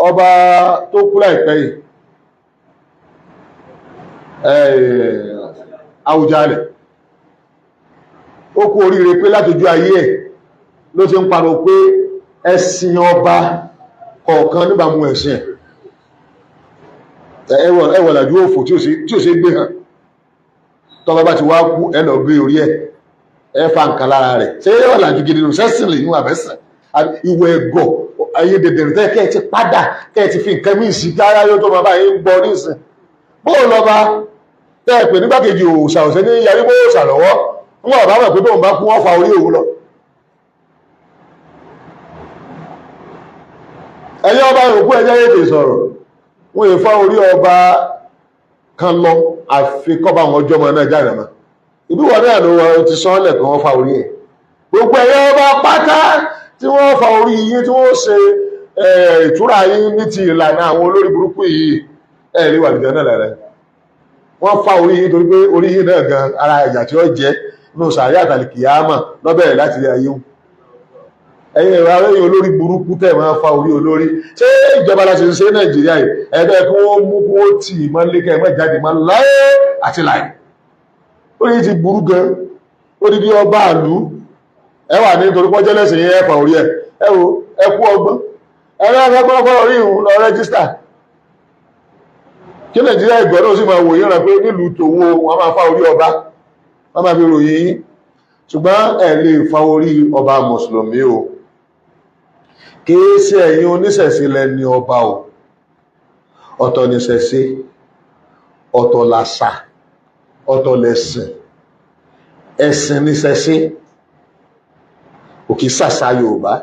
ọba tó kú láìpẹ́ yìí Àwùjalẹ̀ ó kú oríire pé látojú ayé ẹ̀ ló ti ń pariwo pé ẹ̀sìn ọba kọ̀ọ̀kan níbàmú ẹ̀sìn ẹwọ̀ làjú òfò tí ó ṣe gbé hàn tọ́ba bá ti wá kú ẹnà gbé orí ẹ̀ ẹfà nǹkan lára rẹ̀ ṣe ẹwọ̀ làjú gidi nù sẹ́sìn lè yún àbẹ́sẹ̀ ìwọ̀ ẹ̀gọ̀ ayé dẹ̀dẹ̀rẹ̀ tẹ́ kẹ́ ẹ ti padà kẹ́ ẹ ti fi nǹkan míì sí kára yóò tó máa bá yín bọ nísìn bóò lọ́ba tẹ́ ẹ pè nígbàkejì òòṣà òṣè ní yarí bó òòṣà lọ́wọ́ wọn bá mọ̀ pé tóun bá kú wọ́n fa orí òun lọ. ẹ̀yin ọba ìrùkú ẹjẹ́ yéèdè sọ̀rọ̀ wọ́n yẹ fá orí ọba kan lọ àfikọ́bà wọn ọjọ́ ọmọ náà jáde mọ́ ìbí wọn náà ló wọ́n ti sán lẹ̀kọ́ wọn fa orí ẹ̀ gbogbo ẹ̀yin ọba pátá tí wọ́n fa orí yín tí wọ́n ṣe ìtura yín ní ti ìlànà àwọn olórí burúkú yìí ẹ̀ lè wà nìkan náà lẹ́rẹ́ wọ́n fa orí yín torí pé orí yín náà gan ara ìjà tí ó jẹ́ nù sàárì àtàlìkìyàmọ̀ lọ́bẹ̀rẹ̀ láti rí ayé wọn ẹ̀yin ẹ̀rọ arẹ́yìn olórí burúkú tẹ̀ máa fa orí olórí ṣé ìjọba láti ṣe Nàìjíríà yìí ẹ̀ẹ́dẹ́ kí wọ́n mú kí wọ́n tì í máa lékẹ́ ẹ̀mọ́ ìjáde máa láyé àti láì orí ti burú gan odidi ọba àlú ẹwà ní torí pọ́jọ́ lẹ́sìn yẹn ẹ̀fà orí ẹ̀ ẹ̀wò ẹ̀kú ọgbọ́n ẹ̀rọ akẹ́kọ̀ọ́ orí ìhun lọ rẹ́gísítà kí Nàìjíríà ìgbọ́n náà sì máa wòye rẹ̀ pé nílùú tòun wọn máa fa orí ọba wọn máa fi ròyìn yín ṣùgbọ́n ẹ̀ lè fa orí ọba mùsùlùmí o kìí ṣe ẹ̀yin oníṣẹ̀ṣe lẹ́ni ọba o ọ̀tọ̀ níṣẹ̀ṣe ọ̀tọ̀ làṣà ọ̀tọ̀ lẹ̀sìn ẹ̀sìn níṣẹ̀ṣe òkè ṣàṣà Yorùbá